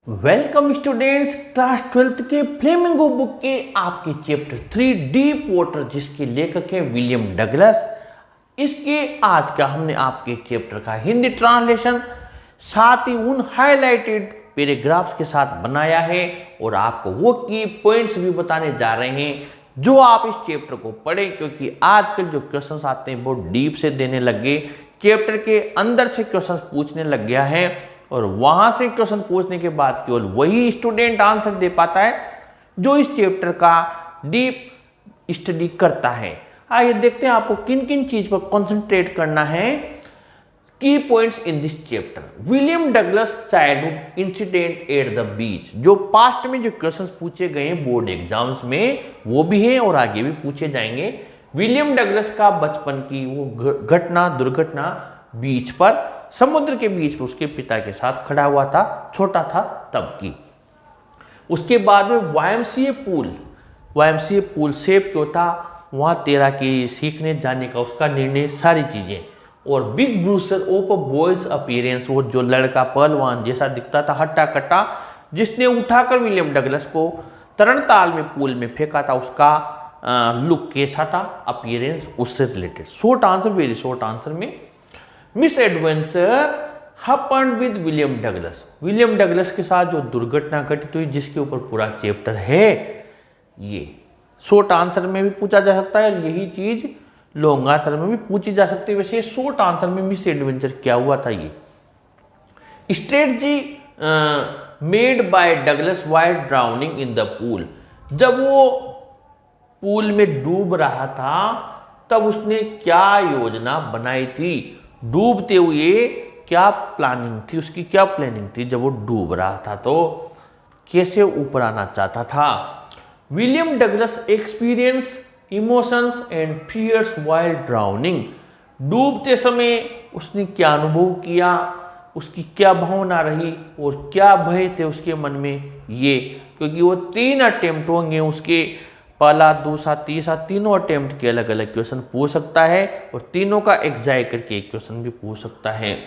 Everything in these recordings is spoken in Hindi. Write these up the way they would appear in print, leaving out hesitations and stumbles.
वेलकम स्टूडेंट्स, क्लास 12th के फ्लेमिंगो बुक के आपके चैप्टर 3 डीप वाटर, जिसके लेखक हैं विलियम डगलस। इसके आज का हमने आपके चैप्टर का हिंदी ट्रांसलेशन साथ ही उन हाईलाइटेड पैराग्राफ्स के साथ बनाया है और आपको वो की पॉइंट्स भी बताने जा रहे हैं जो आप इस चैप्टर को पढ़ें, क्योंकि आजकल जो क्वेश्चंस आते हैं बहुत डीप से देने लग गए। चैप्टर के अंदर से क्वेश्चंस पूछने लग गया है और वहां से क्वेश्चन पूछने के बाद केवल वही स्टूडेंट आंसर दे पाता है जो इस चैप्टर का डीप स्टडी करता है। आइए देखते हैं आपको किन किन चीज पर कंसंट्रेट करना है। की points in this chapter, William Douglas childhood incident at the beach. जो पास्ट में जो क्वेश्चंस पूछे गए हैं बोर्ड एग्जाम्स में वो भी हैं और आगे भी पूछे जाएंगे। विलियम डगलस का बचपन की वो दुर्घटना बीच पर, समुद्र के बीच पर उसके पिता के साथ खड़ा हुआ था, छोटा था तब की। उसके बाद में वाईएमसीए पूल सेफ क्यों था, वहां तैराकी सीखने जाने का उसका निर्णय, सारी चीजें। और big bruiser of a boy's appearance, वो जो लड़का पहलवान जैसा दिखता था, हट्टा कट्टा, जिसने उठाकर विलियम डगलस को तरणताल में पूल में फेंका था, उसका लुक कैसा था, अपीयरेंस, उससे related. Short answer, very short answer में misadventure happened with William Douglas. William Douglas के साथ जो दुर्घटना घटित हुई, जिसके ऊपर पूरा चैप्टर है, ये शॉर्ट आंसर में भी पूछा जा सकता है, यही चीज लॉन्ग आंसर में भी पूछी जा सकती है। वैसे शॉर्ट आंसर में मिस एडवेंचर क्या हुआ था, ये strategy made by Douglas while drowning in the pool. जब वो पूल में डूब रहा था तब उसने क्या योजना बनाई थी, डूबते हुए क्या प्लानिंग थी, उसकी क्या प्लानिंग थी, जब वो डूब रहा था तो कैसे ऊपर आना चाहता था। William Douglas experience emotions and fears while drowning. डूबते समय उसने क्या अनुभव किया, उसकी क्या भावना रही और क्या भय थे उसके मन में, ये क्योंकि वो 3 अटेम्प्ट होंगे उसके, पहला दूसरा तीसरा, तीनों अटेम्प्ट के अलग अलग क्वेश्चन पूछ सकता है और तीनों का एग्जाइट करके एक क्वेश्चन भी पूछ सकता है।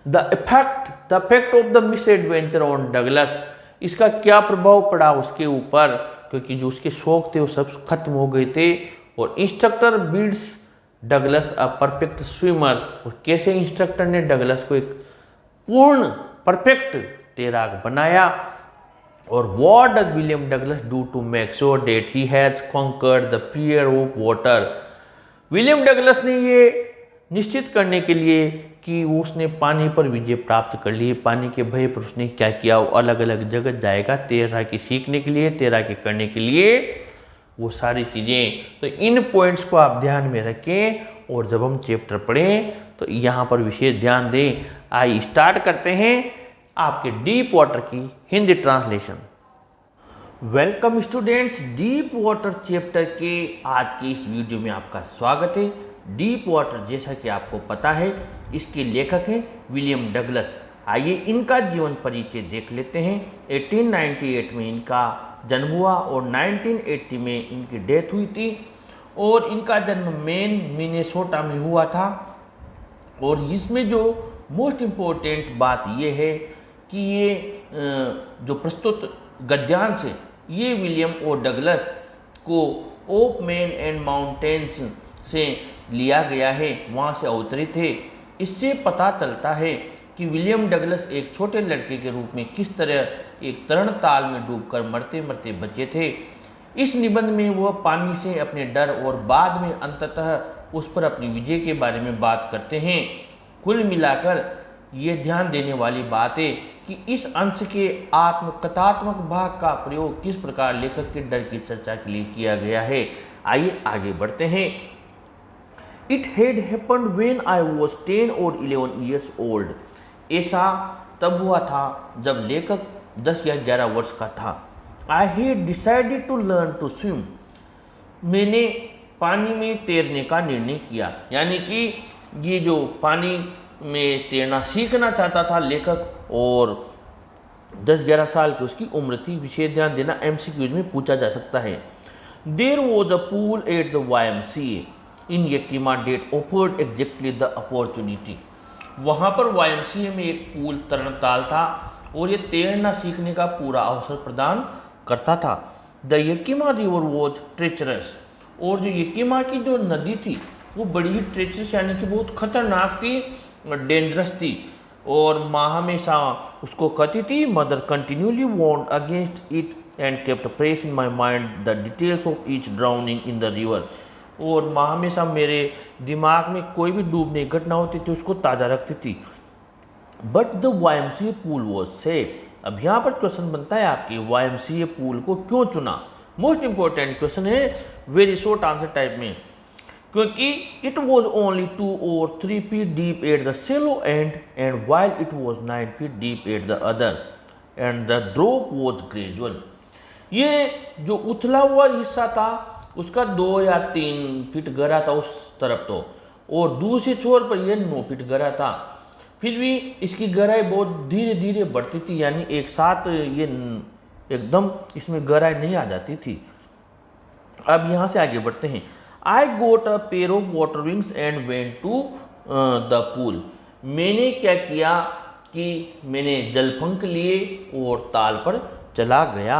The effect of the miss adventure on Douglas, इसका क्या प्रभाव पड़ा उसके ऊपर, क्योंकि जो उसके शौक थे वो सब खत्म हो गए थे। और instructor builds Douglas a perfect swimmer, और कैसे इंस्ट्रक्टर ने डगलस को एक पूर्ण परफेक्ट तैराक बनाया। और what does William Douglas do to make sure that he has conquered the fear of water. William Douglas ने ये निश्चित करने के लिए कि उसने पानी पर विजय प्राप्त कर ली, पानी के भय पर उसने क्या किया, वो अलग अलग जगह जाएगा तैराकी सीखने के लिए, तैराकी करने के लिए, वो सारी चीज़ें। तो इन पॉइंट्स को आप ध्यान में रखें और जब हम चैप्टर पढ़ें तो यहाँ पर विशेष ध्यान दें। आइए स्टार्ट करते हैं आपके डीप वाटर की Hindi translation. Welcome students, deep water chapter के आज की इस वीडियो में आपका स्वागत है। डीप वाटर, जैसा कि आपको पता है, इसके लेखक हैं विलियम डगलस। आइए इनका जीवन परिचय देख लेते हैं। 1898 में इनका जन्म हुआ और 1980 में इनकी डेथ हुई थी। और इनका जन्म मेन मिनेसोटा में हुआ था। और इसमें जो मोस्ट इम्पोर्टेंट बात यह है कि ये जो प्रस्तुत गद्यांश है, ये विलियम ओ डगलस को ओप मैन एंड माउंटेन्स से लिया गया है, वहाँ से अवतरित है। इससे पता चलता है कि विलियम डगलस एक छोटे लड़के के रूप में किस तरह एक तरणताल में डूबकर मरते मरते बचे थे। इस निबंध में वह पानी से अपने डर और बाद में अंततः उस पर अपनी विजय के बारे में बात करते हैं। कुल मिलाकर ये ध्यान देने वाली बात है कि इस अंश के आत्मकथात्मक भाग का प्रयोग किस प्रकार लेखक के डर की चर्चा के लिए किया गया है। आइए आगे बढ़ते हैं। It had happened when I was 10 और 11 years old। ऐसा तब हुआ था जब लेखक 10 या 11 वर्ष का था। I had decided to learn to swim. मैंने पानी में तैरने का निर्णय किया, यानी कि ये जो पानी में तैरना सीखना चाहता था लेखक, और 10-11 साल की उसकी उम्र थी। विशेष ध्यान देना, MCQs में पूछा जा सकता है। There was a pool at the YMCA in Yakima that offered exactly the opportunity. वहाँ पर YMCA में एक पूल तरणताल था और ये तैरना सीखने का पूरा अवसर प्रदान करता था। द यकीमा रिवर वॉज ट्रेचरस, और जो यकीमा की जो नदी थी वो बड़ी ही ट्रेचरस यानी कि बहुत खतरनाक थी, डेंजरस थी। और माँ हमेशा उसको कहती थी, mother continuously warned against it and kept fresh in my mind the details of each drowning in the river. और माँ हमेशा मेरे दिमाग में कोई भी डूबने की घटना होती थी उसको ताज़ा रखती थी। But the YMCA pool was safe. अब यहाँ पर क्वेश्चन बनता है आपके YMCA पूल को क्यों चुना। मोस्ट इंपॉर्टेंट क्वेश्चन है, वेरी शॉर्ट आंसर टाइप में, क्योंकि it was only 2 or 3 feet deep at the shallow end and while it was 9 feet deep at the other end the drop was gradual. ये जो उथला हुआ हिस्सा था उसका 2 या 3 फीट गहरा था उस तरफ तो, और दूसरे छोर पर यह 9 फीट गहरा था। फिर भी इसकी गहराई बहुत धीरे धीरे बढ़ती थी, यानी एक साथ ये एकदम इसमें गहराई नहीं आ जाती थी। अब यहाँ से आगे बढ़ते हैं। I got a pair of water wings and went to the pool. मैंने क्या किया कि मैंने जलपंख लिए और ताल पर चला गया।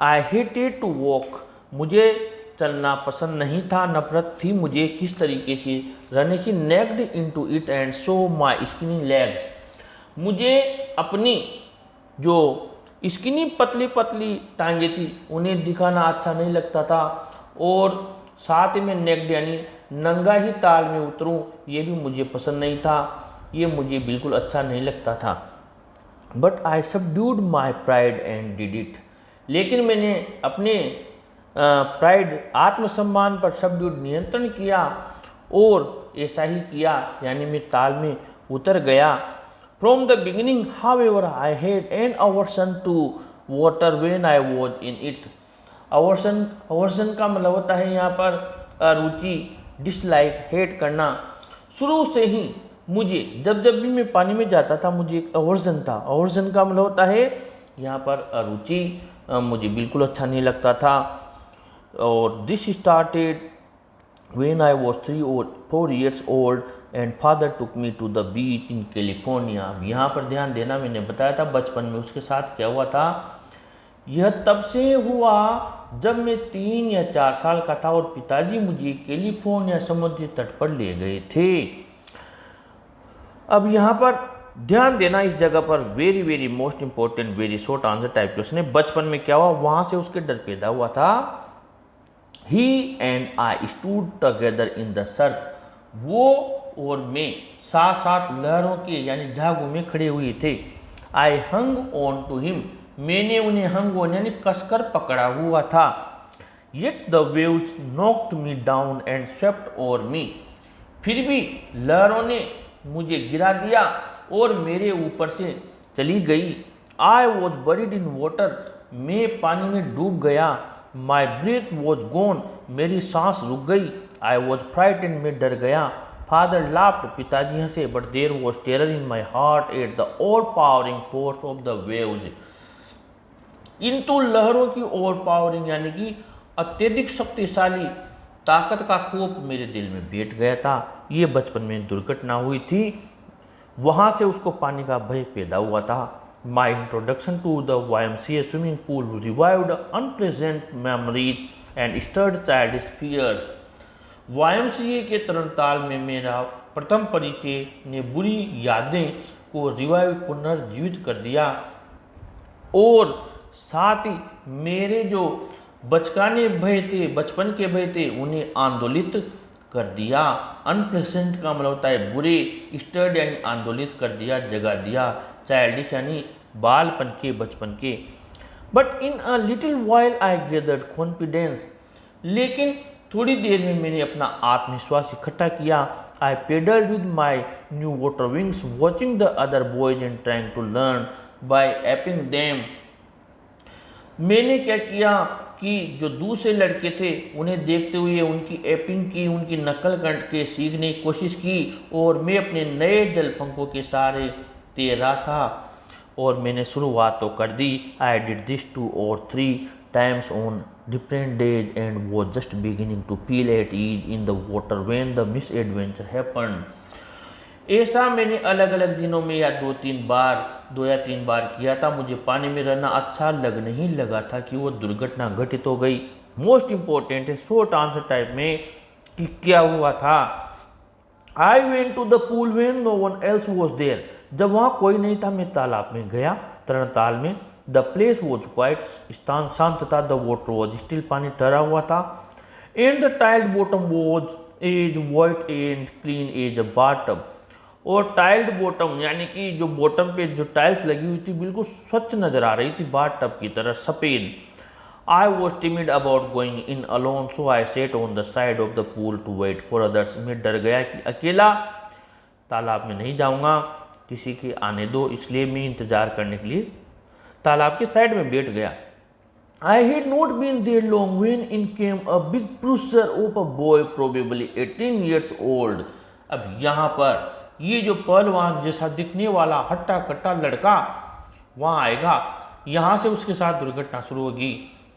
आई हेटेड टू वॉक, मुझे चलना पसंद नहीं था, नफरत थी मुझे किस तरीके से रहने की। Naked into it and show my skinny legs, मुझे अपनी जो स्किनी पतली पतली टांगे थी उन्हें दिखाना अच्छा नहीं लगता था, और साथ में नेक्ड यानी नंगा ही ताल में उतरूं ये भी मुझे पसंद नहीं था, ये मुझे बिल्कुल अच्छा नहीं लगता था। But I subdued my pride and did it, लेकिन मैंने अपने प्राइड आत्मसम्मान पर सबड्यूड नियंत्रण किया और ऐसा ही किया, यानी मैं ताल में उतर गया। From the beginning however I had an aversion to water when I was in it. Aversion का मतलब होता है यहाँ पर रुचि, डिसलाइक, हेट करना। शुरू से ही मुझे जब जब भी मैं पानी में जाता था मुझे एक अवर्सन था। अवर्सन का मतलब होता है यहाँ पर रुचि, मुझे बिल्कुल अच्छा नहीं लगता था। और this started when I was 3 or 4 years old and father took me to the beach in California. अब यहाँ पर ध्यान देना, मैंने बताया था बचपन में उसके साथ क्या हुआ था। यह तब से हुआ जब मैं 3 या 4 साल का था और पिताजी मुझे कैलिफोर्निया समुद्री तट पर ले गए थे। अब यहाँ पर ध्यान देना, इस जगह पर very very most important very short answer type question है। बचपन में क्या हुआ, वहां से उसके डर पैदा हुआ था। He and I stood together in the surf, वो और मैं साथ साथ लहरों के यानी झागों में खड़े हुए थे। आई हंग ऑन टू हिम, मैंने उन्हें हंग ऑन यानी कसकर पकड़ा हुआ था। Yet the waves knocked me down and swept over me, फिर भी लहरों ने मुझे गिरा दिया और मेरे ऊपर से चली गई। I was buried in water, मैं पानी में डूब गया। माई ब्रीथ वॉज गॉन, मेरी सांस रुक गई। आई वॉज फ्राइटेंड, मैं डर गया। फादर लाफ्ड, पिताजी हंसे। But there was terror in my heart at the overpowering force of the waves, किंतु लहरों की ओवर पावरिंग यानी कि अत्यधिक शक्तिशाली ताकत का कोप मेरे दिल में बैठ गया था। ये बचपन में दुर्घटना हुई थी, वहाँ से उसको पानी का भय पैदा हुआ था। My introduction to the YMCA swimming pool revived unpleasant memories and stirred childish fears. YMCA के तरणताल में मेरा प्रथम परिचय ने बुरी यादें को रिवाइव पुनर्जीवित कर दिया, और साथ ही मेरे जो बचकाने भय थे, बचपन के भय थे, उन्हें आंदोलित कर दिया। अनप्लेजेंट का मतलब होता है बुरे, स्टर्ड यानी आंदोलित कर दिया, जगा दिया, चाइल्डिश यानी बालपन के, बचपन के। But in a little while I gathered confidence, लेकिन थोड़ी देर में मैंने अपना आत्मविश्वास इकट्ठा किया। I paddled with my new water wings watching the other boys and trying to learn by aping them. मैंने क्या किया कि जो दूसरे लड़के थे उन्हें देखते हुए उनकी एपिंग की, उनकी नकल करके सीखने की कोशिश की, और मैं अपने नए जलपंखों के सहारे तैर रहा था। और मैंने शुरुआत तो कर दी। I did this 2 or 3 times on different days and was just beginning to feel at ease in the water when the misadventure happened. ऐसा मैंने अलग अलग दिनों में या दो या तीन बार किया था। मुझे पानी में रहना अच्छा नहीं लगा था कि वो दुर्घटना घटित हो गई। मोस्ट इंपॉर्टेंट है शॉर्ट आंसर टाइप में कि क्या हुआ था। I went to the pool when no one else was there. जब वहाँ कोई नहीं था मैं तालाब में गया, तरणताल में। द प्लेस वॉज क्वाइट, स्थान शांत था। द वाटर वॉज स्टिल, पानी ठहरा हुआ था। And the tiled bottom was as white and clean as a bathtub. और टाइल्ड बॉटम यानी कि जो बॉटम पे जो टाइल्स लगी हुई थी बिल्कुल स्वच्छ नजर आ रही थी, बाथटब की तरह सफ़ेद। I was timid about going in alone, so I sat on the side of the pool to wait for others. मैं डर गया कि अकेला तालाब में नहीं जाऊंगा, किसी के आने दो, इसलिए मैं इंतज़ार करने के लिए तालाब के साइड में बैठ गया। I had not been there long when in came a big bruiser of a boy probably 18 years old. अब यहाँ पर ये जो पहलवान जैसा दिखने वाला हट्टा कट्टा लड़का वहाँ आएगा, यहाँ से उसके साथ दुर्घटना शुरू होगी।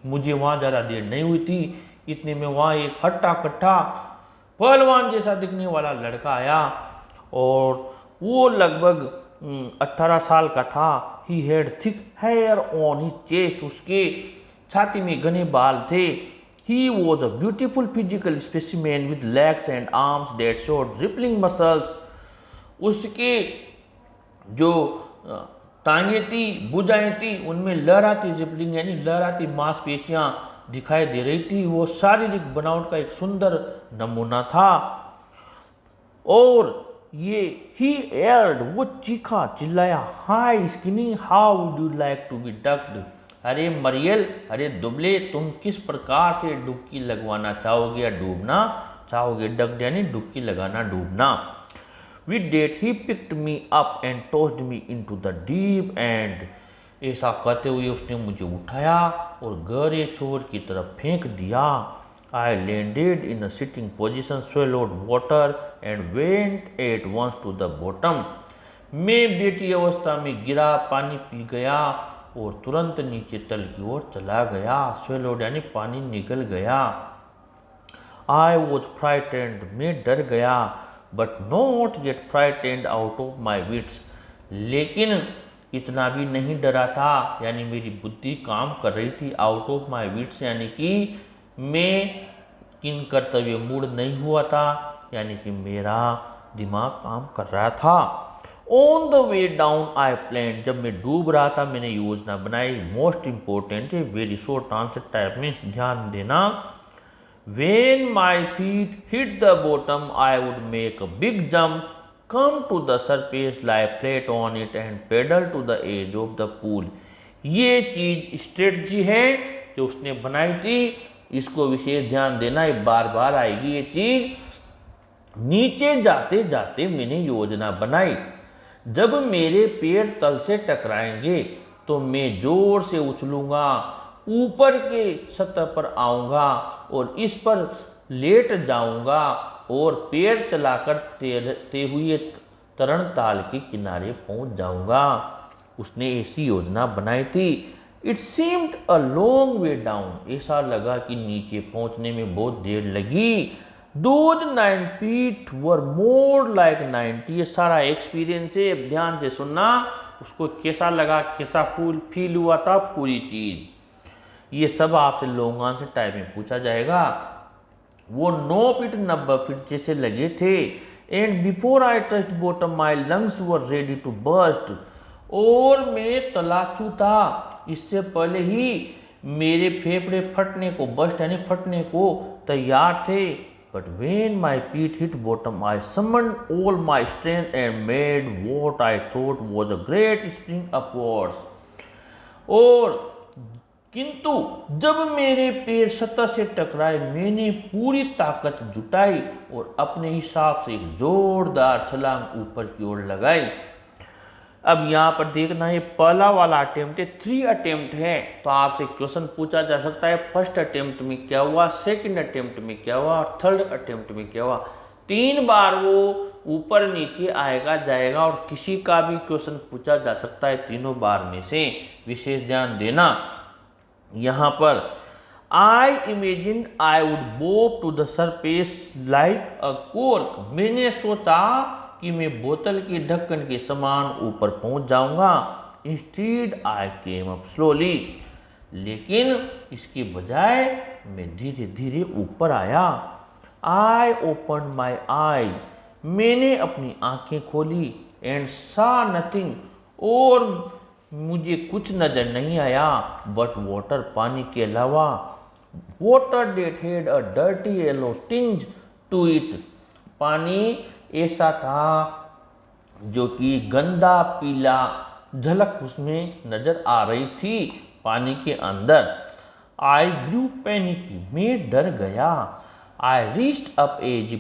मुझे वहाँ ज़्यादा देर नहीं हुई थी, इतने में वहाँ एक हट्टा कट्टा पहलवान जैसा दिखने वाला लड़का आया और वो लगभग 18 साल का था। He had thick hair on his chest, उसके छाती में घने बाल थे। He was a beautiful physical specimen with legs and arms that showed rippling muscles. उसके जो टांगे थी, भुजाएं थी, उनमें लहराती रिपलिंग यानी लहराती मांसपेशियां दिखाई दे रही थी। वो शारीरिक बनावट का एक सुंदर नमूना था। और ये ही एल्ड, वो चीखा चिल्लाया, hi skinny how would you like to be ducked. अरे मरियल, अरे दुबले, तुम किस प्रकार से डुबकी लगवाना चाहोगे या डूबना चाहोगे। डक्ड यानी डुबकी लगाना, डूबना। With that he picked me up and tossed me into the deep end. ऐसा कहते हुए उसने मुझे उठाया और गहरे छोर की तरफ फेंक दिया। I landed in a sitting position, swallowed water and went at once to the bottom. मैं बैठी अवस्था में गिरा, पानी पी गया और तुरंत नीचे तल की ओर चला गया। Swallowed यानी पानी निकल गया। I was frightened, मैं डर गया। But not get frightened out of my wits, लेकिन इतना भी नहीं डरा था, यानी मेरी बुद्धि काम कर रही थी। आउट ऑफ माई विट्स यानी कि मैं किन कर्तव्य मूड नहीं हुआ था, यानी कि मेरा दिमाग काम कर रहा था। On the way down I plan, जब मैं डूब रहा था मैंने योजना बनाई। मोस्ट इंपॉर्टेंट है, वेरी शॉर्ट आंसर टाइप में ध्यान देना। When my feet hit the bottom, I would make a big jump, come to the surface, lie flat on it and paddle to the edge of the pool. ये चीज स्ट्रेटजी है जो उसने बनाई थी, इसको विशेष ध्यान देना, ये बार बार आएगी ये चीज। नीचे जाते जाते मैंने योजना बनाई, जब मेरे पैर तल से टकराएंगे तो मैं जोर से उछलूंगा, ऊपर के सतह पर आऊंगा और इस पर लेट जाऊंगा और पैर चलाकर तैरते हुए तरणताल के किनारे पहुंच जाऊंगा। उसने ऐसी योजना बनाई थी। It seemed a long way down, ऐसा लगा कि नीचे पहुंचने में बहुत देर लगी। Those 9 feet were more like 90, ये सारा एक्सपीरियंस है, ध्यान से सुनना। उसको कैसा लगा, कैसा फील हुआ था, पूरी चीज ये सब आपसे लॉन्ग आंसर टाइप में पूछा जाएगा। वो 9 फीट 90 फीट जैसे लगे थे। And before I touch bottom my lungs were ready to burst, और मैं तलाशू था, इससे पहले ही मेरे फेफड़े फटने को, बस्ट यानी फटने को तैयार थे। But when my feet hit bottom I summoned all my strength and made what I thought was a great spring upwards. और किंतु जब मेरे पैर सतह से टकराए मैंने पूरी ताकत जुटाई और अपने हिसाब से एक जोरदार छलांग ऊपर की ओर लगाई। अब यहाँ पर देखना, ये पहला वाला अटेम्प्ट है, 3 अटेम्प्ट है, तो आपसे क्वेश्चन पूछा जा सकता है फर्स्ट अटेम्प्ट में क्या हुआ, सेकंड अटेम्प्ट में क्या हुआ और थर्ड अटेम्प्ट में क्या हुआ। 3 बार वो ऊपर नीचे आएगा जाएगा और किसी का भी क्वेश्चन पूछा जा सकता है तीनों बार में से, विशेष ध्यान देना। यहाँ पर I imagine I would bob to the surface like a cork, मैंने सोचा कि मैं बोतल के ढक्कन के समान ऊपर पहुंच जाऊंगा। इंस्टीड आई केम अप स्लोली, लेकिन इसके बजाय मैं धीरे धीरे ऊपर आया। आई ओपन माई आई, मैंने अपनी आंखें खोली। एंड सा नथिंग, और मुझे कुछ नजर नहीं आया बट वाटर, पानी के अलावा। Water that had a dirty yellow tinge to it, पानी ऐसा था जो कि गंदा पीला झलक उसमें नजर आ रही थी पानी के अंदर। आई ग्रू पैनिकी, मैं डर गया। I reached up edge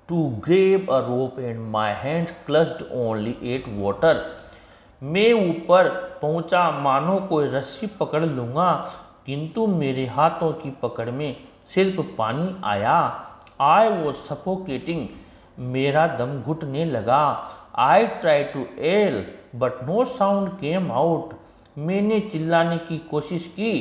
to grab a rope and my hands clutched only at water, मैं ऊपर पहुंचा मानो कोई रस्सी पकड़ लूंगा, किंतु मेरे हाथों की पकड़ में सिर्फ पानी आया। आई वॉज सफोकेटिंग, मेरा दम घुटने लगा। I try to yell but no sound came out, मैंने चिल्लाने की कोशिश की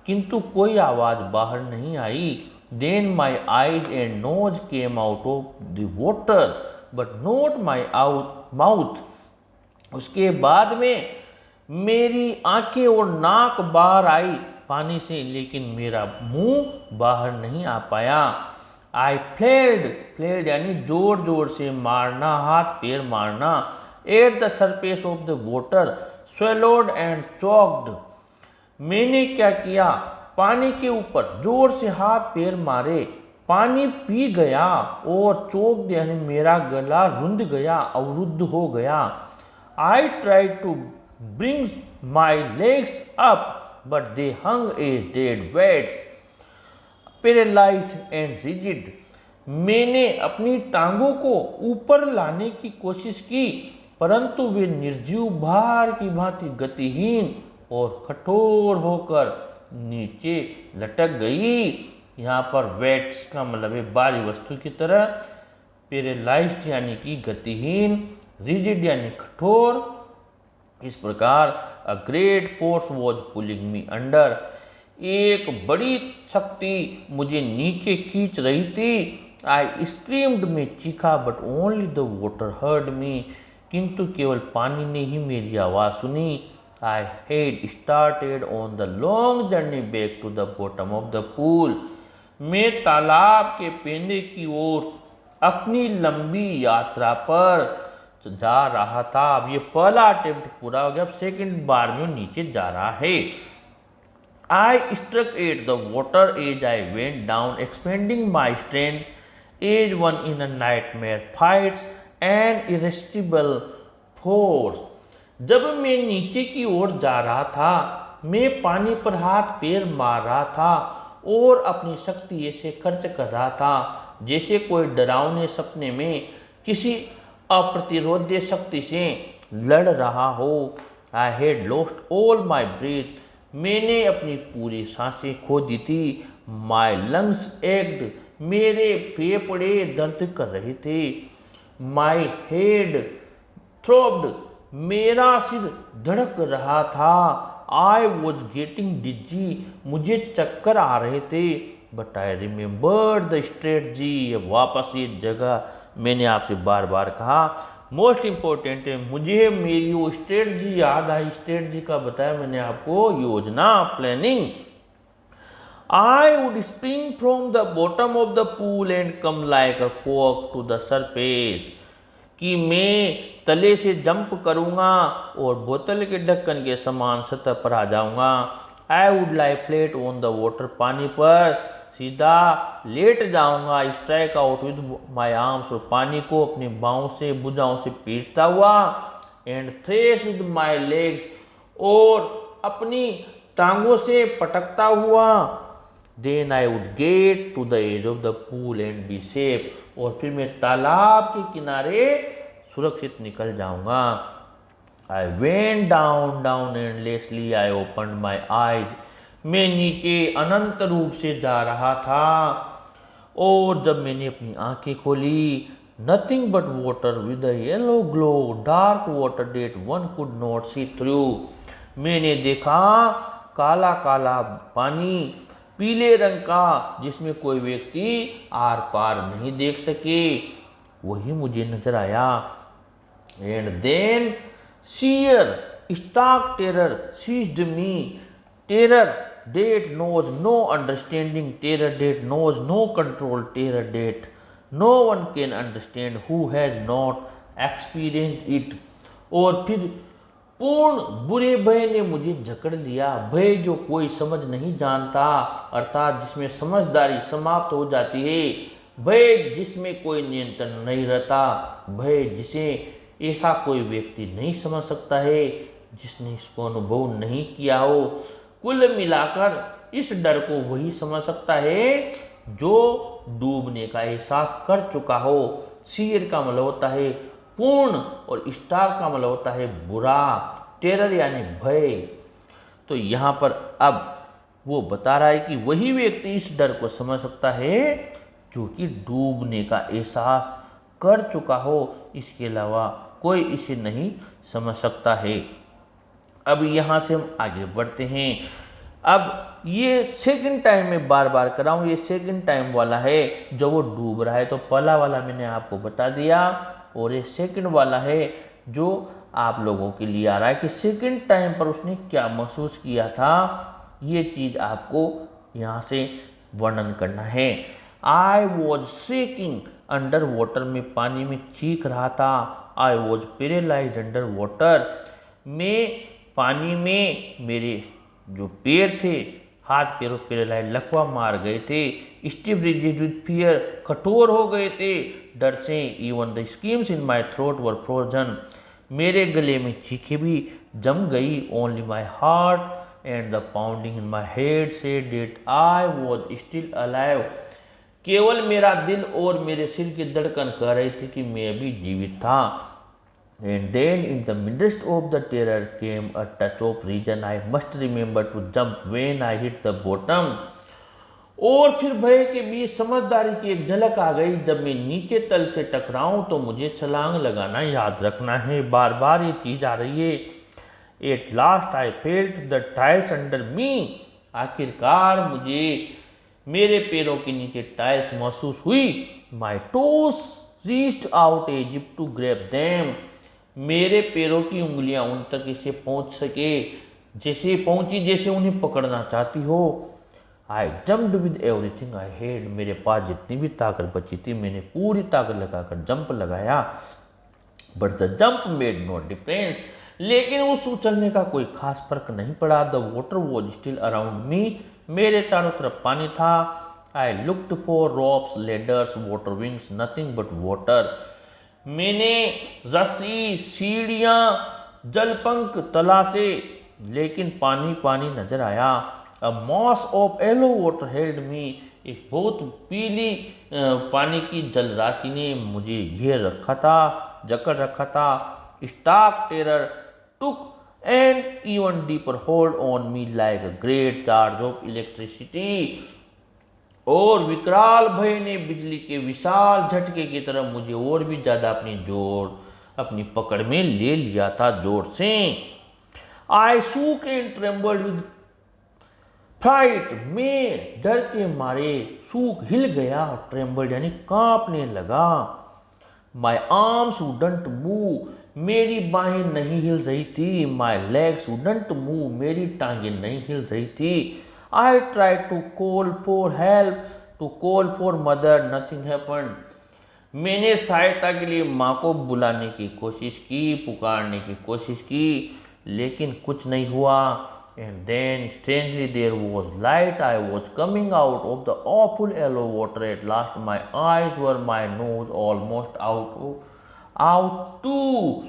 किंतु कोई आवाज बाहर नहीं आई। Then my eyes and nose came out of the water but not my mouth, उसके बाद में मेरी आंखें और नाक बाहर आई पानी से, लेकिन मेरा मुंह बाहर नहीं आ पाया। आई फ्लेड यानी जोर जोर से मारना, हाथ पैर मारना। At the surface of the water, swallowed and choked, मैंने क्या किया, पानी के ऊपर जोर से हाथ पैर मारे, पानी पी गया और चोक यानी मेरा गला रुंध गया, अवरुद्ध हो गया। I try to bring my legs up but they hung as dead weights, paralysed and rigid, मैंने अपनी टांगों को ऊपर लाने की कोशिश की परंतु वे निर्जीव भार की भांति गतिहीन और कठोर होकर नीचे लटक गई। यहाँ पर वेट्स का मतलब है भारी वस्तु की तरह, पैरालाइज्ड यानी कि गतिहीन, रिजिड यानी कठोर। इस प्रकार a great force was pulling me under, एक बड़ी शक्ति मुझे नीचे खींच रही थी। आई स्क्रीम्ड, में चीखा but only the water heard me, किंतु केवल पानी ने ही मेरी आवाज़ सुनी। I had started on the long journey back to the bottom of the pool, मैं तालाब के पेंदे की ओर अपनी लंबी यात्रा पर जा रहा था। अब ये पहला अटेम्प्ट पूरा हो गया, अब सेकंड बार में नीचे जा रहा है। I struck at the water as I went down, expending my strength as one in a nightmare fights an irresistible force. जब मैं नीचे की ओर जा रहा था, मैं पानी पर हाथ पैर मार रहा था और अपनी शक्ति ऐसे खर्च कर रहा था जैसे कोई डरावने सपने में किसी अप्रतिरोध्य शक्ति से लड़ रहा हो। I had lost all my breath, मैंने अपनी पूरी सांसें खो दी थी। माई लंग्स एक्ड, मेरे फेफड़े दर्द कर रहे थे। माई हेड थ्रोब्ड, मेरा सिर धड़क रहा था। आई वॉज गेटिंग डिजी, मुझे चक्कर आ रहे थे। But I remember the strategy, वापस ये जगह मैंने आपसे बार बार कहा मोस्ट इम्पोर्टेंट है, मुझे मेरी वो स्ट्रेटजी याद आई। स्ट्रेटजी का बताया मैंने आपको, योजना, planning. I would spring from the bottom of the pool and come like a कॉक टू द सरफेस, कि मैं तले से जंप करूंगा और बोतल के ढक्कन के समान सतह पर आ जाऊंगा। I would lie flat on the water, पानी पर सीधा लेट जाऊंगा। Strike out with my arms, और पानी को अपनी बाहों से भुजाओं से पीटता हुआ। And thrash with my legs, और अपनी टांगों से पटकता हुआ। Then I would get to the edge of the pool and be safe, और फिर मैं तालाब के किनारे सुरक्षित निकल जाऊंगा। I went down down endlessly, I open my eyes, मैं नीचे अनंत रूप से जा रहा था। और जब मैंने अपनी आंखें खोली, nothing but water with a yellow glow, dark water that one could not see through, मैंने देखा काला काला पानी, पीले रंग का, जिसमें कोई व्यक्ति आर पार नहीं देख सके। वही मुझे नजर आया। And then sheer stark terror seized me. Terror that knows no understanding, terror that knows no control, terror that no one can understand who has not experienced it. और फिर पूर्ण बुरे भय ने मुझे जकड़ लिया। भय जो कोई समझ नहीं जानता, अर्थात जिसमें समझदारी समाप्त हो जाती है। भय जिसमें कोई नियंत्रण नहीं रहता। भय जिसे ऐसा कोई व्यक्ति नहीं समझ सकता है जिसने इसको अनुभव नहीं किया हो। कुल मिलाकर इस डर को वही समझ सकता है जो डूबने का एहसास कर चुका हो। शियर का मतलब होता है पूर्ण और स्टार का मतलब होता है बुरा, टेरर यानी भय। तो यहाँ पर अब वो बता रहा है कि वही व्यक्ति इस डर को समझ सकता है जो कि डूबने का एहसास कर चुका हो, इसके अलावा कोई इसे नहीं समझ सकता है। अब यहाँ से हम आगे बढ़ते हैं। अब ये सेकंड टाइम में बार बार कर रहा हूँ, ये सेकंड टाइम वाला है जब वो डूब रहा है। तो पहला वाला मैंने आपको बता दिया और ये सेकंड वाला है जो आप लोगों के लिए आ रहा है कि सेकंड टाइम पर उसने क्या महसूस किया था। ये चीज़ आपको यहाँ से वर्णन करना है। I was shaking under water, में पानी में चीख रहा था। I was paralysed under water, मैं पानी में मेरे जो पैर थे, हाथ पैरों पैरालाइज्ड लकवा मार गए थे। स्टिफ रिजिड विद फियर, कठोर हो गए थे डर से। Even the schemes in my throat were frozen, मेरे गले में चीखें भी जम गई। Only my heart and the pounding in my head said that I was still alive, केवल मेरा दिल और मेरे सिर की धड़कन कह रही थी कि मैं अभी जीवित था। And then in the midst of the terror came a touch of reason. I must remember to jump when I hit the bottom. और फिर भय के बीच समझदारी की एक झलक आ गई। जब मैं नीचे तल से टकराऊं तो मुझे छलांग लगाना याद रखना है। बार बार ये चीज आ रही है। At last I felt the tiles under me. आखिरकार मुझे मेरे पैरों के नीचे टाइल्स महसूस हुई। My toes reached out as if to grab them. मेरे पैरों की उंगलियां उन तक इसे पहुंच सके, जैसे पहुंची जैसे उन्हें पकड़ना चाहती हो। आई jumped with everything I had, मेरे पास जितनी भी ताकत बची थी मैंने पूरी ताकत लगाकर जंप लगाया। But the jump made no difference, लेकिन उस उछलने का कोई खास फर्क नहीं पड़ा। The water was still around me, मेरे चारों तरफ पानी था। I looked for ropes, ladders, water wings, nothing but water, मैंने रस्सी, सीढ़ियाँ, जलपंख तलाशे, लेकिन पानी पानी नजर आया। A mass of yellow water held me, एक बहुत पीली पानी की जल राशि ने मुझे घेर रखा था, जकड़ रखा था। Stark terror took an even deeper hold on me like a great charge of electricity, और विकराल भय ने बिजली के विशाल झटके की तरह मुझे और भी ज्यादा अपनी पकड़ में ले लिया था जोर से। I shook and trembled with fright, मैं डर के मारे सूख हिल गया। ट्रेम्बल्ड यानी कांपने लगा। माई आर्म्स वुडंट मूव, मेरी बाहें नहीं हिल रही थी। माई लेग्स वुडंट मूव, मेरी टांगें नहीं हिल रही थी। I tried to call for help, to call for mother, nothing happened. मैंने सहायता के लिए माँ को बुलाने की कोशिश की, पुकारने की कोशिश की, लेकिन कुछ नहीं हुआ। And then strangely there was light. I was coming out of the awful yellow water at last. My eyes were my nose almost out too.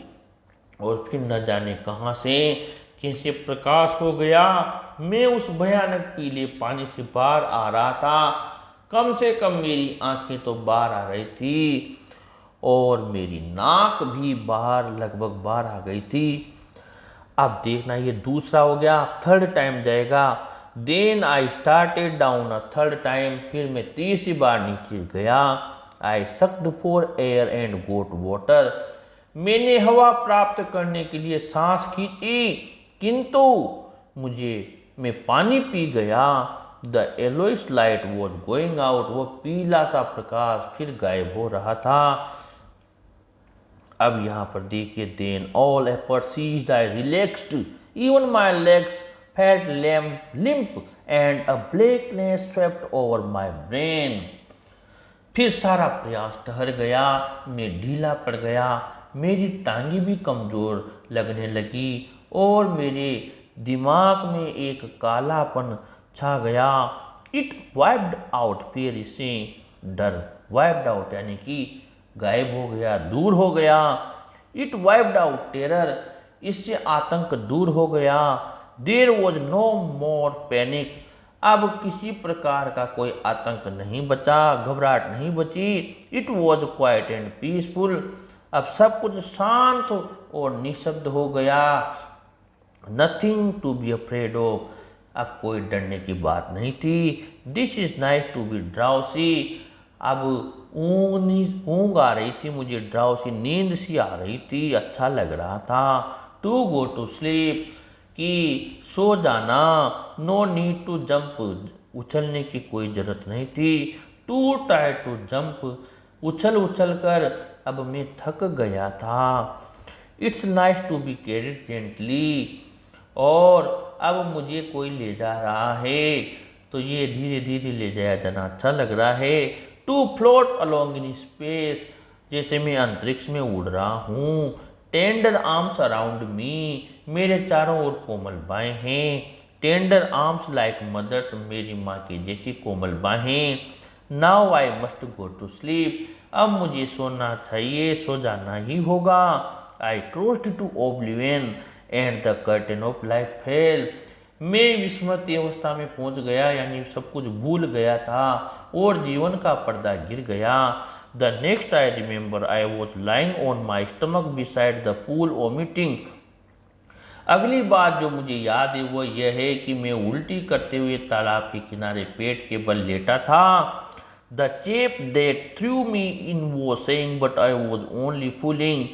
और फिर न जाने कहाँ से कैसे प्रकाश हो गया। मैं उस भयानक पीले पानी से बाहर आ रहा था। कम से कम मेरी आंखें तो बाहर आ रही थी और मेरी नाक भी बाहर, लगभग बाहर आ गई थी। अब देखना ये दूसरा हो गया, थर्ड टाइम जाएगा। Then I started down a third time, फिर मैं तीसरी बार नीचे गया। I sucked for air and got water, मैंने हवा प्राप्त करने के लिए सांस खींची, किंतु मैं पानी पी गया। The yellowish light was going out, वो पीला सा प्रकाश फिर गायब हो रहा था। अब यहाँ पर देखिए, then all effort ceased, I relaxed, even my legs felt limp and a blackness swept over my brain. फिर सारा प्रयास ठहर गया, मैं ढीला पड़ गया, मेरी टांगी भी कमज़ोर लगने लगी और मेरे दिमाग में एक कालापन छा गया। इट वाइप्ड आउट फियर, इससे डर वाइप्ड आउट यानी कि गायब हो गया, दूर हो गया। इट वाइप्ड आउट टेरर, इससे आतंक दूर हो गया। There was no more panic, अब किसी प्रकार का कोई आतंक नहीं बचा, घबराहट नहीं बची। It was quiet and peaceful, अब सब कुछ शांत और निशब्द हो गया। Nothing to be afraid of, अब कोई डरने की बात नहीं थी। This is nice to be drowsy, अब ऊँग आ रही थी मुझे, ड्राउसी नींद सी आ रही थी, अच्छा लग रहा था। टू गो टू स्लीप, कि सो जाना। नो नीड टू जंप, उछलने की कोई जरूरत नहीं थी। टू टायर टू जंप, उछल कर अब मैं थक गया था। It's nice to be carried gently, और अब मुझे कोई ले जा रहा है तो ये धीरे धीरे ले जाया जाना अच्छा लग रहा है। To float along in space, जैसे मैं अंतरिक्ष में उड़ रहा हूँ। टेंडर आर्म्स अराउंड मी, मेरे चारों ओर कोमल बाहें हैं। टेंडर आर्म्स लाइक मदर्स, मेरी माँ की जैसी कोमल बाहें। Now I must go to sleep, अब मुझे सोना चाहिए, सो जाना ही होगा। I crossed to oblivion and the curtain of life fell, मैं विस्मृति अवस्था में पहुंच गया, यानी सब कुछ भूल गया था और जीवन का पर्दा गिर गया। The next I remember I was lying on my stomach beside the pool vomiting, अगली बात जो मुझे याद है वो यह है कि मैं उल्टी करते हुए तालाब के किनारे पेट के बल लेटा था। The cheap that through me in was saying but I was only fooling,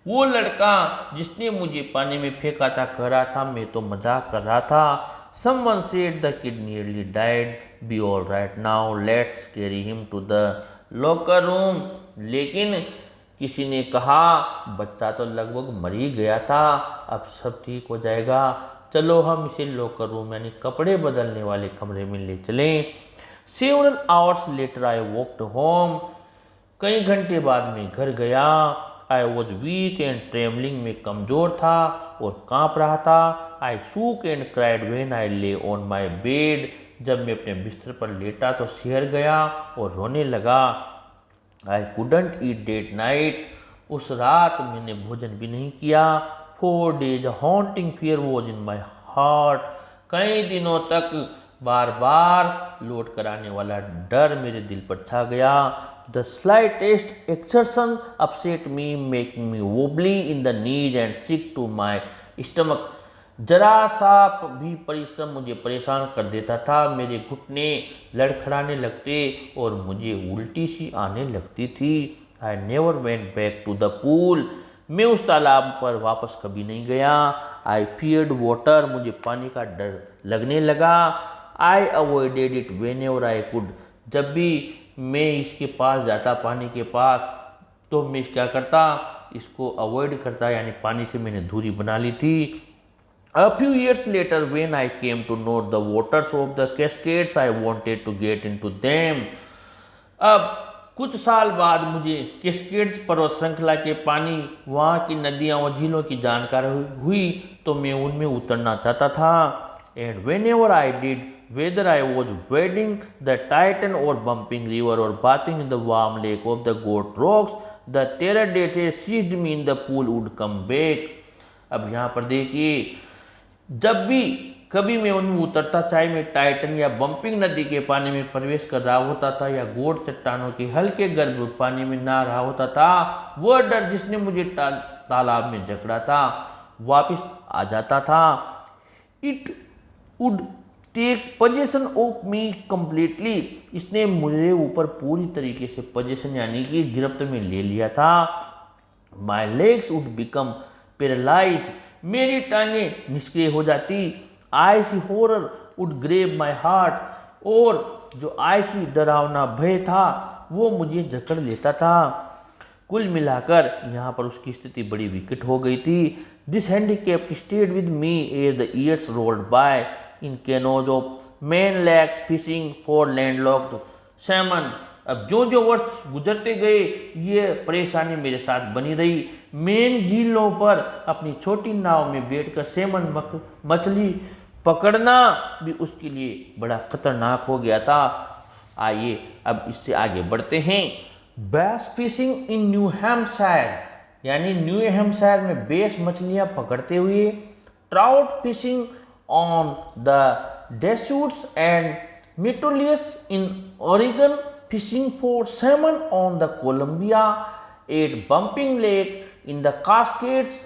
वो लड़का जिसने मुझे पानी में फेंका था कह रहा था मैं तो मजाक कर रहा था। Someone said the kid nearly died, be all right now, let's carry him to the locker room, लेकिन किसी ने कहा बच्चा तो लगभग मर ही गया था, अब सब ठीक हो जाएगा, चलो हम इसे लॉकर रूम यानी कपड़े बदलने वाले कमरे में ले चलें। Several hours later I walked home, कई घंटे बाद मैं घर गया। I was weak and trembling, में कमज़ोर था और काँप रहा था। I shook and cried when I lay on my bed, जब मैं अपने बिस्तर पर लेटा तो सिहर गया और रोने लगा। I couldn't eat that night, उस रात मैंने भोजन भी नहीं किया। 4 days haunting fear was in my heart, कई दिनों तक बार बार लौट कर आने वाला डर मेरे दिल पर छा गया। The slightest exertion upset me, making me wobbly in the knees and sick to my stomach. जरा सा भी परिश्रम मुझे परेशान कर देता था, मेरे घुटने लड़खड़ाने लगते और मुझे उल्टी सी आने लगती थी। I never went back to the pool, मैं उस तालाब पर वापस कभी नहीं गया। I feared water, मुझे पानी का डर लगने लगा। I avoided it whenever I could, जब भी मैं इसके पास जाता पानी के पास तो मैं क्या करता, इसको अवॉइड करता, यानी पानी से मैंने दूरी बना ली थी। A few years later when I came to know the waters of the cascades, I wanted to get into them. अब कुछ साल बाद मुझे कैस्केड्स पर्वत श्रृंखला के पानी, वहाँ की नदियाँ और झीलों की जानकारी हुई तो मैं उनमें उतरना चाहता था। And whenever I did, whether I was wading the Titan or bumping river or bathing in the warm lake of the goat rocks, the terror that had seized me in the pool would come back. अब यहाँ पर देखिए, जब भी कभी मैं उनमें उतरता, चाहे मैं टाइटन या बम्पिंग नदी के पानी में प्रवेश कर रहा होता था या गोट चट्टानों के हल्के गर्भ पानी में नहा रहा होता था, वह डर जिसने मुझे तालाब में जकड़ा था वापस आ जाता था। It would take position of me completely, इसने मुझे ऊपर पूरी तरीके से पोजीशन यानी कि गिरफ्त में ले लिया था। My legs would become paralysed, मेरी टांगें निष्क्रिय हो जाती। Icy horror would grab my heart, और जो आइसी डरावना भय था वो मुझे जकड़ लेता था। कुल मिलाकर यहाँ पर उसकी स्थिति बड़ी विकट हो गई थी। This handicap stayed with me as the years rolled by in canoes of Maine lakes fishing for landlocked salmon. अब जो जो वर्ष गुजरते गए ये परेशानी मेरे साथ बनी रही। मेन झीलों पर अपनी छोटी नाव में बैठकर सैमन मछली पकड़ना भी उसके लिए बड़ा खतरनाक हो गया था। आइए अब इससे आगे बढ़ते हैं। Bass fishing in New Hampshire, यानी न्यू हैम्पशायर में बेस मछलियां पकड़ते हुए। Trout fishing on the Deschutes and Metolius in Oregon, fishing for salmon on the Columbia at Bumping Lake in the Cascades.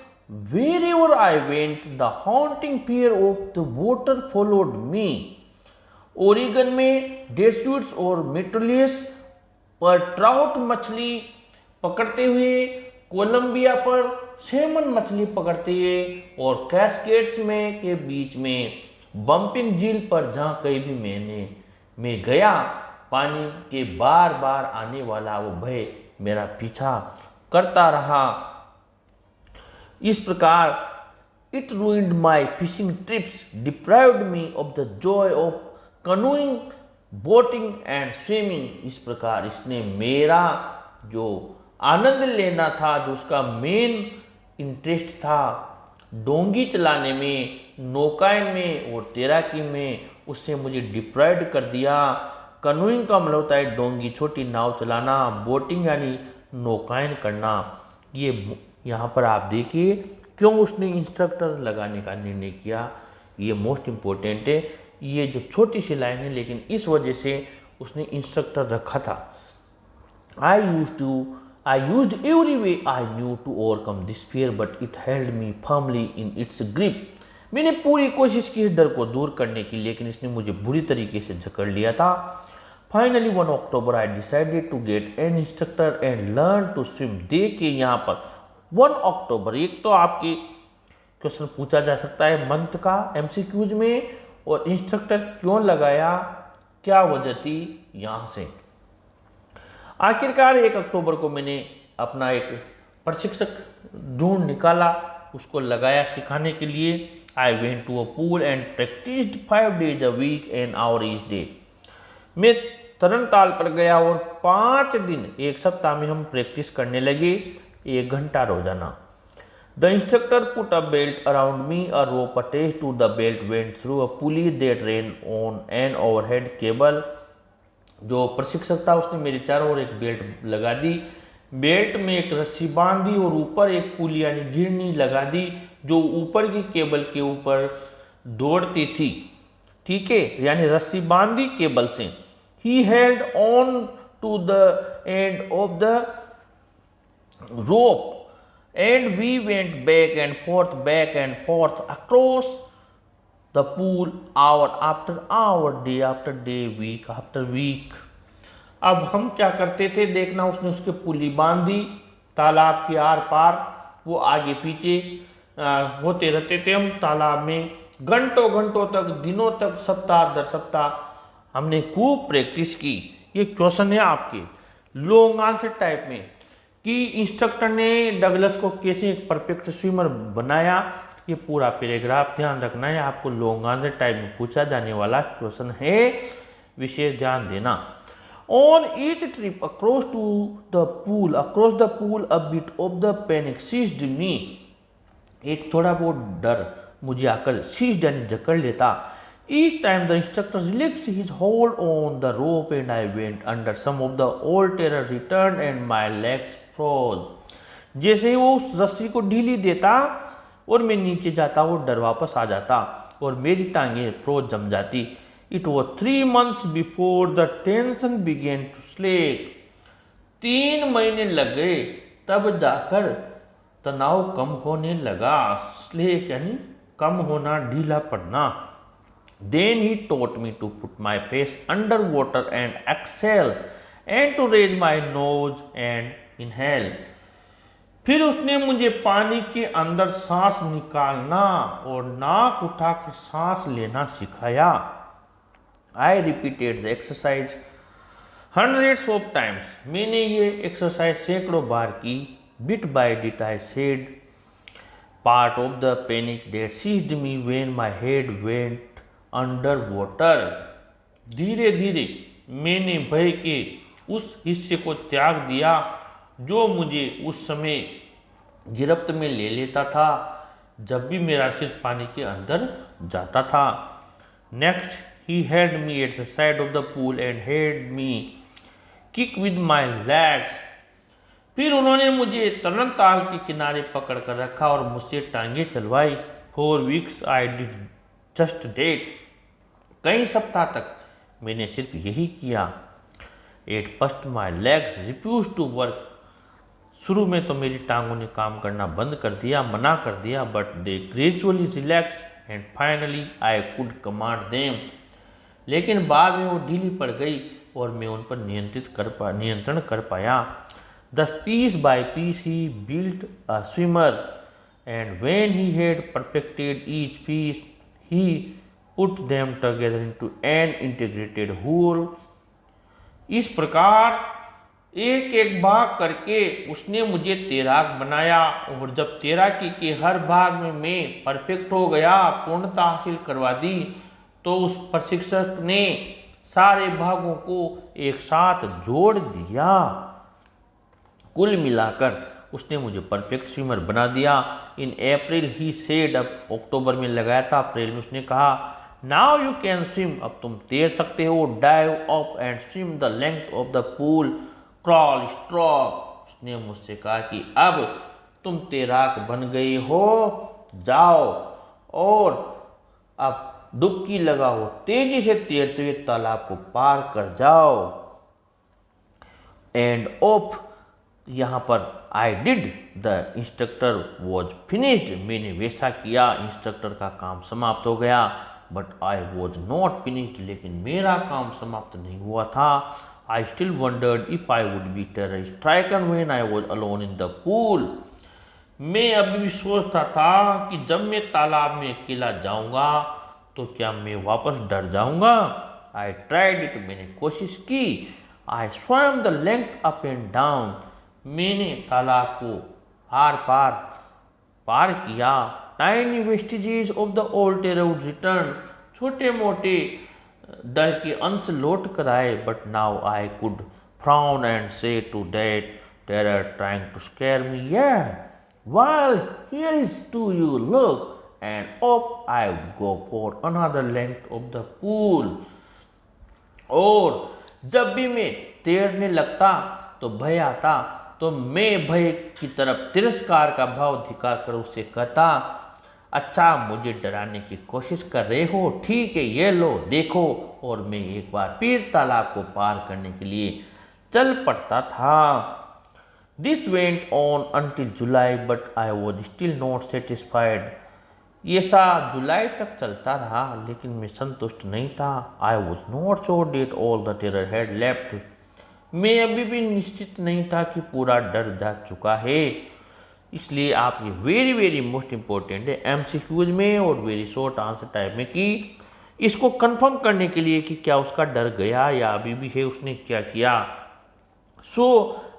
Wherever I went, the haunting fear of the water followed me. Oregon में डेस्यूट्स और मेट्रोलियस पर ट्राउट मछली पकड़ते हुए, कोलंबिया पर सैमन मछली पकड़ते हुए और कैस्केड्स में के बीच में बम्पिंग झील पर जहाँ कहीं भी मैं गया, पानी के बार बार आने वाला वो भय मेरा पीछा करता रहा। इस प्रकार it ruined my fishing trips, deprived me of the joy of canoeing, boating and swimming. इस प्रकार इसने मेरा जो आनंद लेना था, जो उसका मेन इंटरेस्ट था डोंगी चलाने में, नौकायन में और तैराकी में, उससे मुझे डिप्राइव्ड कर दिया। कनूइंग का मतलब होता है डोंगी, छोटी नाव चलाना, बोटिंग यानी नौकायन करना। ये यहाँ पर आप देखिए क्यों उसने इंस्ट्रक्टर लगाने का निर्णय किया, ये मोस्ट इम्पोर्टेंट है। ये जो छोटी सी लाइन है लेकिन इस वजह से उसने इंस्ट्रक्टर रखा था। I used every way I knew to overcome this fear but it held me firmly in its grip. मैंने पूरी कोशिश की इस डर को दूर करने की, लेकिन इसने मुझे बुरी तरीके से जकड़ लिया था। Finally 1 October I decided to get an instructor and learn to swim. देखिए यहाँ पर 1 अक्टूबर, एक तो आपके क्वेश्चन पूछा जा सकता है मंथ का एमसीक्यूज में, और इंस्ट्रक्टर क्यों लगाया, क्या वजह थी यहाँ से। आखिरकार 1 अक्टूबर को मैंने अपना एक प्रशिक्षक ढूंढ निकाला, उसको लगाया सिखाने के लिए। I went to a pool and practised 5 days a week an hour each day। मैं तरन ताल पर गया और 5 दिन, एक सप्ताह में हम प्रैक्टिस करने लगे, 1 घंटा रोजाना। The instructor put a belt around me, a rope attached to the belt went through a pulley that ran on an overhead cable. जो प्रशिक्षक था उसने मेरे चारों ओर एक बेल्ट लगा दी, बेल्ट में एक रस्सी बांध दी और ऊपर एक पुली यानी गिरनी लगा दी जो ऊपर की केबल के ऊपर दौड़ती थी। ठीक है, यानी रस्सी बांध दी केबल से। He held on to the end of the rope and we went back and forth across the pool hour after hour, day after day, week after week। अब हम क्या करते थे देखना, उसने उसके पुली बांध दी तालाब के आर पार, वो आगे पीछे होते रहते थे हम तालाब में घंटों घंटों तक, दिनों तक, सप्ताह दर सप्ताह हमने खूब प्रैक्टिस की। ये क्वेश्चन है आपके लॉन्ग आंसर टाइप में कि इंस्ट्रक्टर ने डगलस को कैसे एक परफेक्ट स्विमर बनाया। ये पूरा पैराग्राफ ध्यान रखना है, आपको लॉन्ग आंसर टाइप में पूछा जाने वाला क्वेश्चन है, विशेष ध्यान देना। On each trip across the pool a bit of the panic seized me. एक थोड़ा बहुत डर मुझे आकर सीज्ड यानी जकड़ लेता। Each time the instructor relaxed his hold on the rope and I went under, some of the old terror returned and my legs froze। जैसे ही वो उस रस्सी को ढीली देता और मैं नीचे जाता, वो डर वापस आ जाता और मेरी टांगें फ्रोज जम जाती। It was 3 months before the tension began to slack। 3 महीने लग गए तब जाकर तनाव कम होने लगा। स्लेक यानी कम होना, ढीला पड़ना। Then he taught me to put my face under water and exhale and to raise my nose and inhale। फिर उसने मुझे पानी के अंदर सांस निकालना और नाक उठाकर सांस लेना सिखाया। I repeated the exercise hundreds of times मैंने ये एक्सरसाइज सैकड़ों बार की. Bit by bit I said part of the panic that seized me when my head went under water. धीरे धीरे मैंने भय के उस हिस्से को त्याग दिया जो मुझे उस समय गिरफ्त में ले लेता था जब भी मेरा सिर पानी के अंदर जाता था. Next he held me at the side of the pool and had me kick with my legs. फिर उन्होंने मुझे तरन ताल के किनारे पकड़ कर रखा और मुझसे टांगे चलवाई. 4 weeks I did just that. कई सप्ताह तक मैंने सिर्फ यही किया. At first my legs refused to work. शुरू में तो मेरी टांगों ने काम करना बंद कर दिया, मना कर दिया. But they gradually relaxed and finally I could command them. लेकिन बाद में वो ढीली पड़ गई और मैं उन पर नियंत्रण कर पाया. Thus piece by piece he built a swimmer, and when he had perfected each piece, he put them together into an integrated whole. इस प्रकार एक एक भाग करके उसने मुझे तैराक बनाया और जब तैराकी के हर भाग में मैं परफेक्ट हो गया, पूर्णता हासिल करवा दी, तो उस प्रशिक्षक ने सारे भागों को एक साथ जोड़ दिया. कुल मिलाकर उसने मुझे परफेक्ट स्विमर बना दिया. इन अप्रैल ही सेड, अब अक्टूबर में लगाया था, अप्रैल में उसने कहा नाउ यू कैन स्विम, अब तुम तैर सकते हो. Dive up and swim the length of the pool, crawl stroke. उसने मुझसे कहा कि अब तुम तैराक बन गए हो, जाओ और अब डुबकी लगाओ, तेजी से तैरते हुए तालाब को पार कर जाओ. एंड ऑफ, यहाँ पर I did, the instructor was finished, मैंने वैसा किया, इंस्ट्रक्टर का काम समाप्त हो गया. But I was not finished, लेकिन मेरा काम समाप्त नहीं हुआ था. I still wondered if I would be terror stricken when I was alone in the pool. मैं अभी भी सोचता था कि जब मैं तालाब में अकेला जाऊंगा तो क्या मैं वापस डर जाऊंगा. आई ट्राइड इट, मैंने कोशिश की. I swam the length up and down, मैंने तालाब को पार किया. Tiny vestiges of the old terror would return, छोटे मोटे डर के अंश लौट कर आए. But now I could frown and say to that terror trying to scare me, well here is to you look, and up I would go for another length of the pool. और जब भी मैं तैरने लगता तो भय आता, तो मैं भय की तरफ तिरस्कार का भाव दिखाकर उससे कहता अच्छा मुझे डराने की कोशिश कर रहे हो, ठीक है ये लो देखो. और मैं एक बार फिर तालाब को पार करने के लिए चल पड़ता था. This went on until July, but I was still not satisfied. ये सा जुलाई तक चलता रहा लेकिन मैं संतुष्ट नहीं था. I was not sure that all the terror had left. मैं अभी भी निश्चित नहीं था कि पूरा डर जा चुका है. इसलिए आप ये वेरी मोस्ट इम्पोर्टेंट है MCQs में और वेरी शॉर्ट आंसर टाइप में कि इसको कंफर्म करने के लिए कि क्या उसका डर गया या अभी भी है, उसने क्या किया. So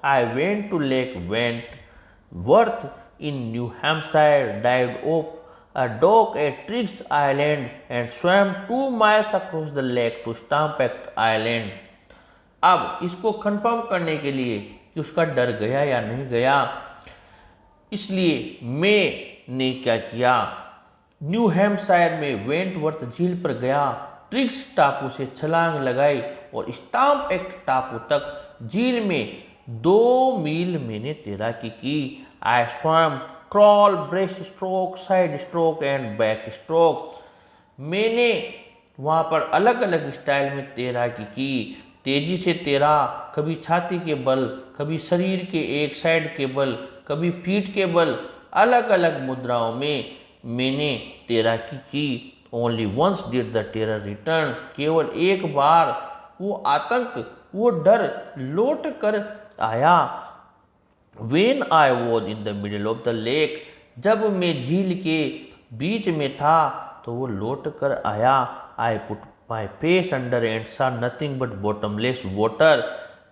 I went to Lake Wentworth in New Hampshire, dived off a dock at Triggs Island and swam 2 miles across the lake to Stampede Island. अब इसको कंफर्म करने के लिए कि उसका डर गया या नहीं गया, इसलिए मैंने क्या किया, न्यू हैम्पशायर में वेंटवर्थ झील पर गया, ट्रिग्स टापू से छलांग लगाई और स्टाम्प एक्ट टापू तक झील में 2 मील मैंने तैराकी की. I swum, crawl, breast stroke, side stroke and back stroke. मैंने वहाँ पर अलग अलग स्टाइल में तैराकी की. तेजी से तैरा, कभी छाती के बल, कभी शरीर के एक साइड के बल, कभी पीठ के बल, अलग अलग मुद्राओं में मैंने तैराकी की. Only once did the terror return, केवल एक बार वो आतंक, वो डर लौट कर आया. When I was in the middle of the lake, जब मैं झील के बीच में था तो वो लौट कर आया. I put my face under and सा नथिंग बट बॉटमलेस वाटर।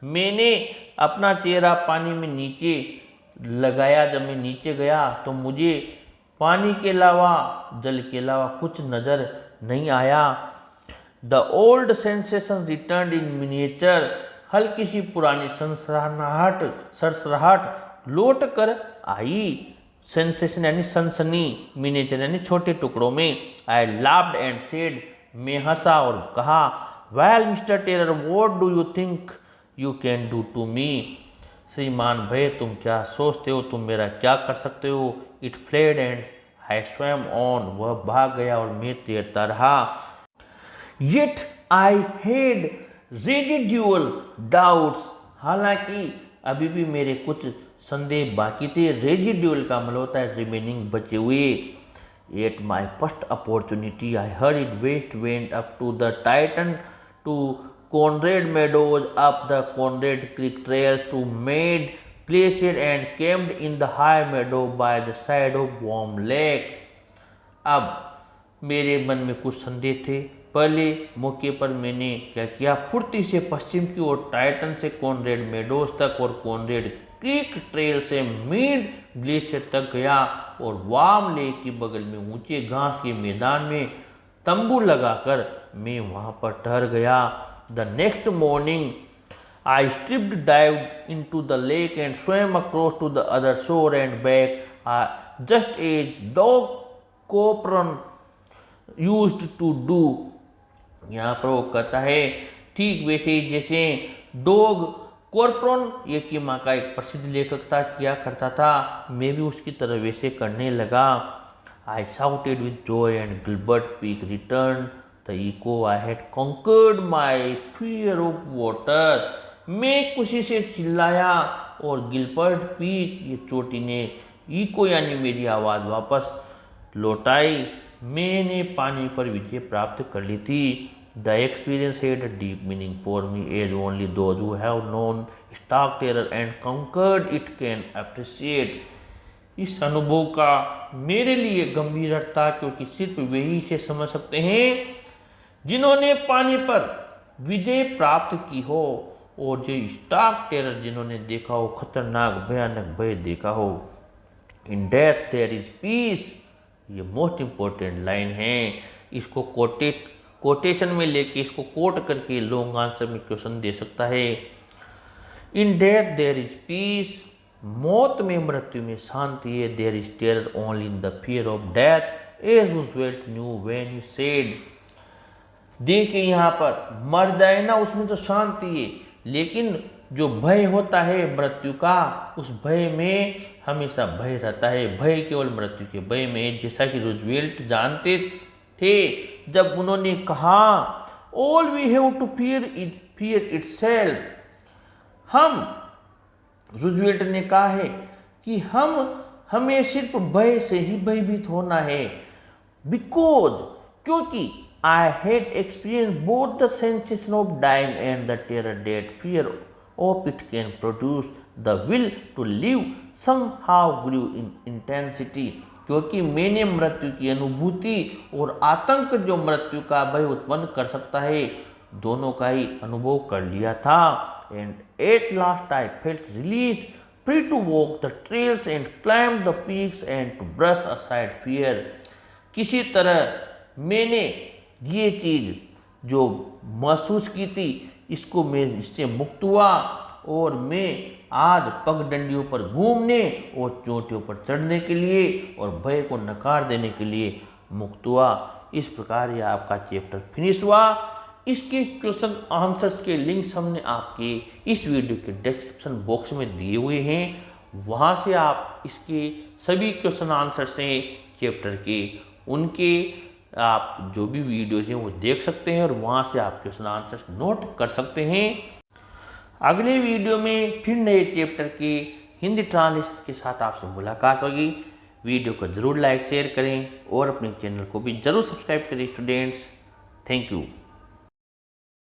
मैंने अपना चेहरा पानी में नीचे लगाया। जब मैं नीचे गया तो मुझे पानी के अलावा, जल के अलावा कुछ नज़र नहीं आया। The old sensation return in miniature. हल्की सी पुरानी सरसराहट लौट कर आई। सेंसेशन यानी सनसनी, मिनिएचर यानी छोटे टुकड़ों में। आई लाफ्ड एंड सेड, मैं हंसा और कहा, well mister Taylor what do you think you can do to me. श्रीमान भय, तुम क्या सोचते हो, तुम मेरा क्या कर सकते हो। It fled and I swum on. वह भाग गया और मैं तैरता रहा। Yet I had residual doubts. हालांकि अभी भी मेरे कुछ संदेह बाकी थे। रेजिडुअल का मतलब होता है रिमेनिंग, बचे हुए। At my first opportunity I hurried west went up to the Tieton to Conrad Meadows, up the Conrad Creek trails to Maid Glacier and camped in the high meadow by the side of warm lake. अब मेरे मन में कुछ संदेह थे। पहले मौके पर मैंने क्या किया, फुर्ती से पश्चिम की ओर टाइटन से कॉनरेड मेडोज तक और कॉनरेड क्रीक ट्रेल से मेड ग्लेशियर तक गया और वार्म लेक के बगल में ऊंचे घास के मैदान में तंबू लगाकर मैं वहां पर ठहर गया। The next morning, I stripped, dived into the lake and swam across to the other shore and back, just as dog Copron used to do. यहाँ पर वो कहता है ठीक वैसे ही जैसे डॉग कॉर्पोरन, ये की माँ का एक प्रसिद्ध लेखक था, किया करता था। मैं भी उसकी तरह वैसे करने लगा। I shouted with joy and Gilbert Peak returned the echo. I had conquered my fear of water. मैं खुशी से चिल्लाया और गिलबर्ट पीक, ये चोटी ने इको यानी मेरी आवाज़ वापस लौटाई। मैंने पानी पर विजय प्राप्त कर ली थी। The experience had a deep meaning for me, as only those who have known stark terror and conquered it can appreciate. इस अनुभव का मेरे लिए गंभीर अर्थ था, क्योंकि सिर्फ वही इसे समझ सकते हैं जिन्होंने पानी पर विजय प्राप्त की हो, और जो स्टार्क टेरर जिन्होंने देखा हो, खतरनाक भयानक भय देखा हो। In death there is peace, ये मोस्ट इंपॉर्टेंट लाइन है। इसको कोटेशन में लेके इसको कोट करके लॉन्ग आंसर में क्वेश्चन दे सकता है। In death there is peace, मौत में, मृत्यु में शांति है। There is terror only in the fear of death, as Roosevelt knew when he said. देखिए यहाँ पर मर जाए ना, उसमें तो शांति है, लेकिन जो भय होता है मृत्यु का, उस भय में हमेशा भय रहता है। भय केवल मृत्यु के भय में, जैसा कि रूजवेल्ट जानते थे जब उन्होंने कहा all we have to fear itself. हम, रूजवेल्ट ने कहा है कि हमें सिर्फ भय से ही भयभीत होना है। बिकॉज, क्योंकि I had experienced both the sensation of dying and the terror that fear of it can produce. The will to live somehow grew in intensity. क्योंकि मैंने मृत्यु की अनुभूति और आतंक जो मृत्यु का भय उत्पन्न कर सकता है, दोनों का ही अनुभव कर लिया था। And at last I felt released, free to walk the trails and climb the peaks and to brush aside fear. किसी तरह मैंने ये चीज़ जो महसूस की थी, इसको मैं इससे मुक्त हुआ और मैं आज पगडंडियों पर घूमने और चोटियों पर चढ़ने के लिए और भय को नकार देने के लिए मुक्त हुआ। इस प्रकार यह आपका चैप्टर फिनिश हुआ। इसके क्वेश्चन आंसर्स के लिंक्स हमने आपके इस वीडियो के डिस्क्रिप्शन बॉक्स में दिए हुए हैं। वहाँ से आप इसके सभी क्वेश्चन आंसर्स हैं चैप्टर के, उनके आप जो भी वीडियोज़ हैं वो देख सकते हैं और वहाँ से आप क्वेश्चन आंसर नोट कर सकते हैं। अगले वीडियो में फिर नए चैप्टर के हिंदी ट्रांसलेशन के साथ आपसे मुलाकात होगी। वीडियो को ज़रूर लाइक शेयर करें और अपने चैनल को भी ज़रूर सब्सक्राइब करें स्टूडेंट्स। Thank you.